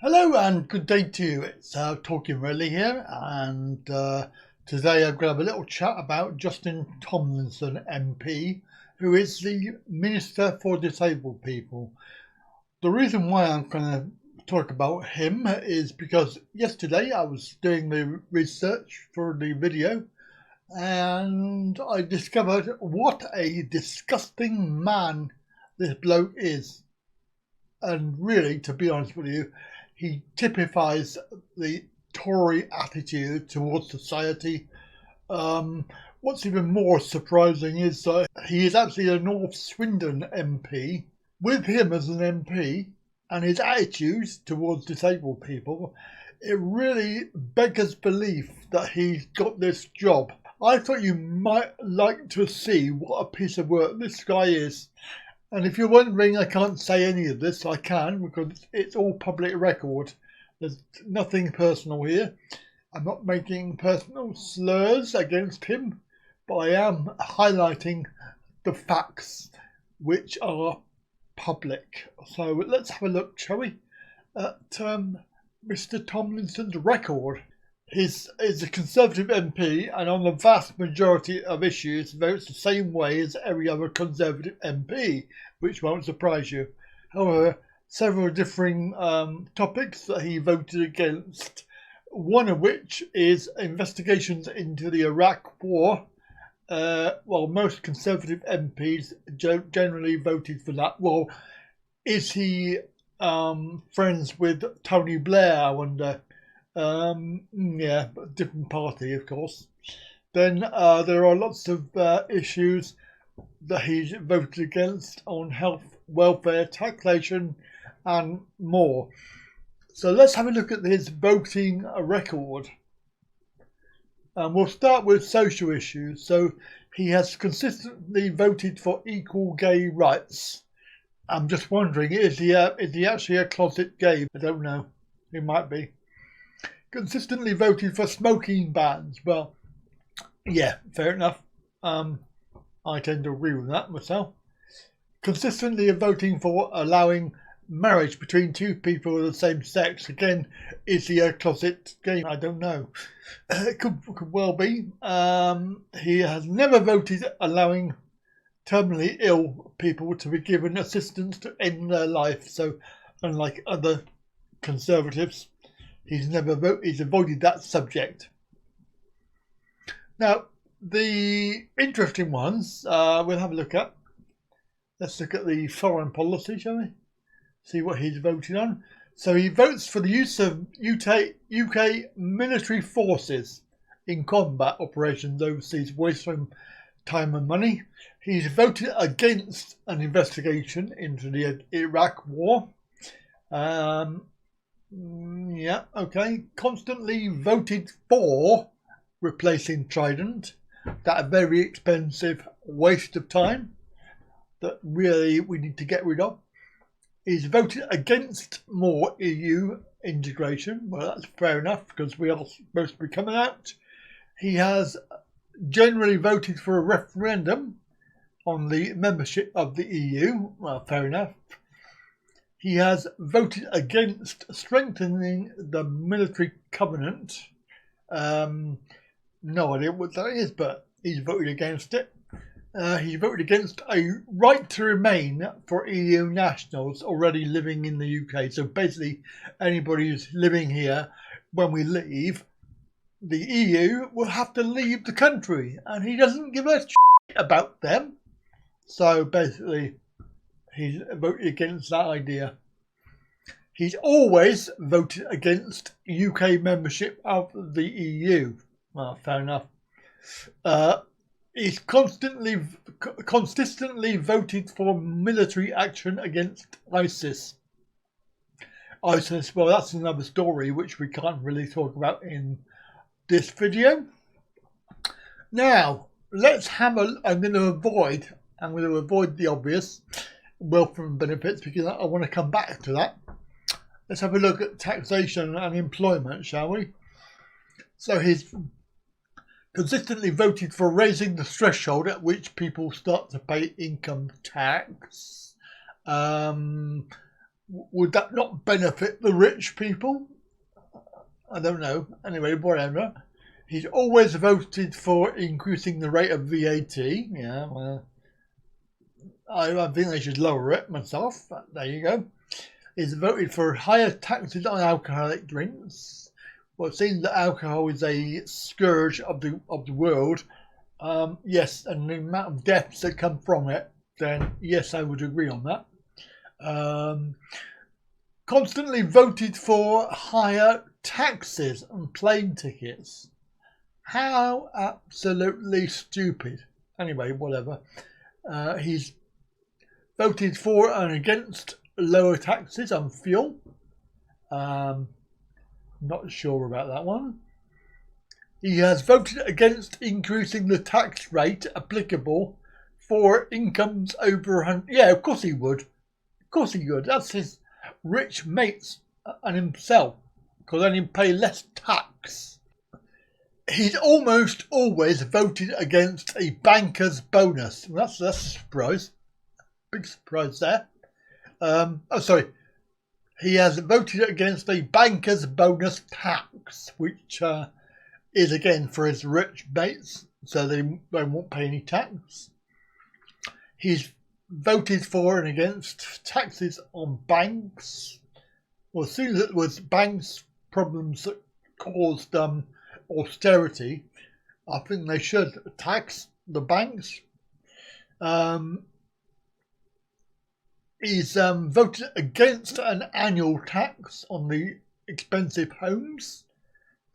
Hello and good day to you. It's Talkin really here, and today I'm going to have a little chat about Justin Tomlinson MP, who is the Minister for Disabled People. The reason why I'm going to talk about him is because yesterday I was doing the research for the video and I discovered what a disgusting man this bloke is. And really, to be honest with you, he typifies the Tory attitude towards society. What's even more surprising is that he is actually a North Swindon MP. With him as an MP and his attitudes towards disabled people, it really beggars belief that he's got this job. I thought you might like to see what a piece of work this guy is. And if you're wondering, I can't say any of this, I can, because it's all public record. There's nothing personal here. I'm not making personal slurs against him, but I am highlighting the facts which are public. So let's have a look, shall we, at Mr. Tomlinson's record. He's a Conservative MP, and on the vast majority of issues votes the same way as every other Conservative MP, which won't surprise you. However, several differing topics that he voted against, one of which is investigations into the Iraq War. Well, most Conservative MPs generally voted for that. Well, is he friends with Tony Blair, I wonder? Yeah, but different party, of course. Then there are lots of issues that he's voted against on health, welfare, taxation, and more. So let's have a look at his voting record. We'll start with social issues. So he has consistently voted for equal gay rights. I'm just wondering, is he actually a closet gay? I don't know. He might be. Consistently voted for smoking bans. Well, yeah, fair enough. I tend to agree with that myself. Consistently voting for allowing marriage between two people of the same sex. Again, is he a closet gay? I don't know. It could well be. He has never voted allowing terminally ill people to be given assistance to end their life. So, unlike other Conservatives, he's avoided that subject. Now, the interesting ones we'll have a look at. Let's look at the foreign policy, shall we? See what he's voted on. So he votes for the use of UK military forces in combat operations overseas, wasting time and money. He's voted against an investigation into the Iraq War. Yeah, okay. Constantly voted for replacing Trident. That very expensive waste of time that really we need to get rid of. He's voted against more EU integration. Well, that's fair enough because we are supposed to be coming out. He has generally voted for a referendum on the membership of the EU. Well, fair enough. He has voted against strengthening the military covenant. No idea what that is, but he's voted against it. He voted against a right to remain for EU nationals already living in the UK. So basically, anybody who's living here, when we leave, the EU will have to leave the country. And he doesn't give a shit about them. So basically, he's voted against that idea. He's always voted against UK membership of the EU. Well, fair enough. He's consistently voted for military action against ISIS. ISIS, well, that's another story which we can't really talk about in this video. Now, let's have I'm going to avoid the obvious welfare and benefits because I want to come back to that. Let's have a look at taxation and employment, shall we? So he's consistently voted for raising the threshold at which people start to pay income tax. Would that not benefit the rich people? I don't know. Anyway, whatever. He's always voted for increasing the rate of VAT. Yeah, well, I think they should lower it myself. There you go. He's voted for higher taxes on alcoholic drinks. Well, it seems that alcohol is a scourge of the world. Yes, and the amount of deaths that come from it, then yes, I would agree on that. Constantly voted for higher taxes on plane tickets. How absolutely stupid. Anyway, whatever. He's voted for and against lower taxes on fuel. Not sure about that one. He has voted against increasing the tax rate applicable for incomes over 100. Yeah, of course he would. Of course he would. That's his rich mates and himself, because then he'd pay less tax. He's almost always voted against a banker's bonus. That's a surprise. Big surprise there. He has voted against a banker's bonus tax, which is again for his rich mates, so they won't pay any tax. He's voted for and against taxes on banks. Well, as soon as it was banks' problems that caused austerity, I think they should tax the banks. He's voted against an annual tax on the expensive homes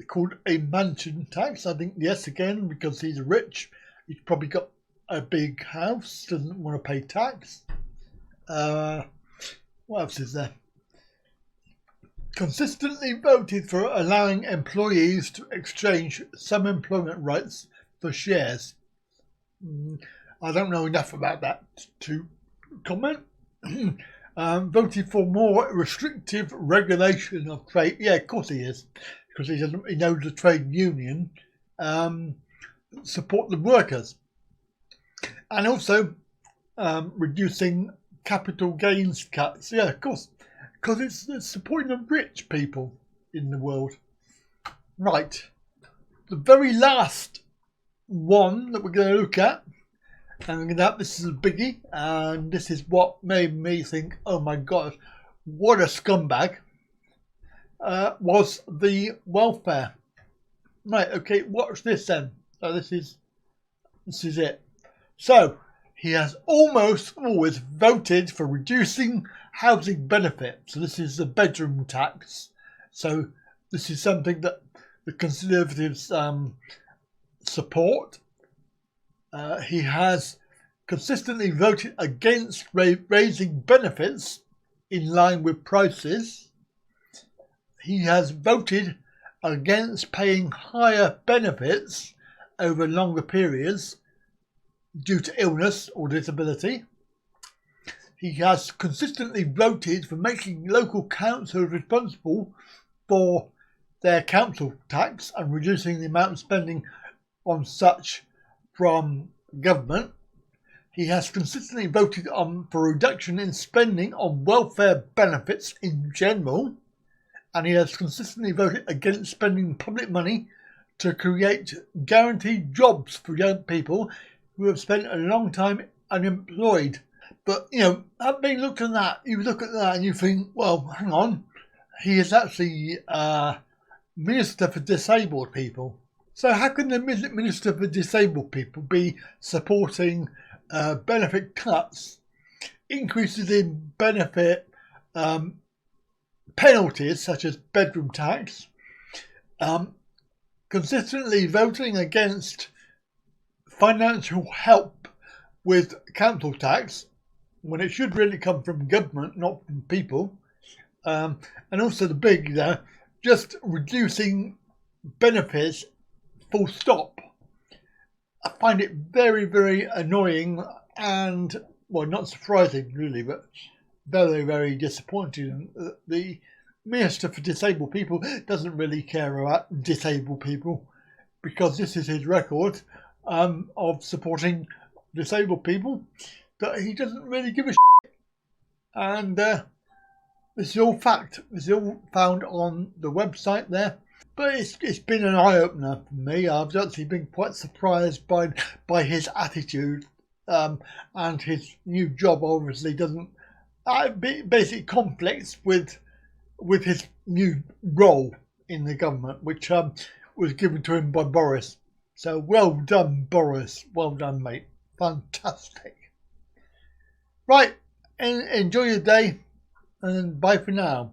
called a mansion tax. I think, yes, again, because he's rich, he's probably got a big house, doesn't want to pay tax. What else is there? Consistently voted for allowing employees to exchange some employment rights for shares. I don't know enough about that to comment. Voted for more restrictive regulation of trade. Yeah, of course he is, because he knows the trade union support the workers, and also reducing capital gains cuts. Yeah, of course, because it's supporting the rich people in the world. Right, the very last one that we're going to look at. And this is a biggie, and this is what made me think, oh my God, what a scumbag, was the welfare. Right, okay, watch this then. So this is it. So, he has almost always voted for reducing housing benefits. So this is the bedroom tax. So this is something that the Conservatives support. He has consistently voted against raising benefits in line with prices. He has voted against paying higher benefits over longer periods due to illness or disability. He has consistently voted for making local councils responsible for their council tax and reducing the amount of spending on such from government. He has consistently voted for a reduction in spending on welfare benefits in general, and he has consistently voted against spending public money to create guaranteed jobs for young people who have spent a long time unemployed. But, having looked at that, you look at that and you think, well, hang on, he is actually Minister for Disabled People. So how can the Minister for Disabled People be supporting benefit cuts, increases in benefit penalties such as bedroom tax, consistently voting against financial help with council tax when it should really come from government, not from people, and also the big, just reducing benefits full stop. I find it very, very annoying and, well, not surprising really, but very, very disappointing. The Minister for Disabled People doesn't really care about disabled people, because this is his record of supporting disabled people, that he doesn't really give a shit. And This is all fact. This is all found on the website there. But it's been an eye-opener for me. I've actually been quite surprised by his attitude, and his new job obviously doesn't basically conflicts with his new role in the government, which was given to him by Boris. So well done, Boris. Well done, mate. Fantastic. Right, enjoy your day, and bye for now.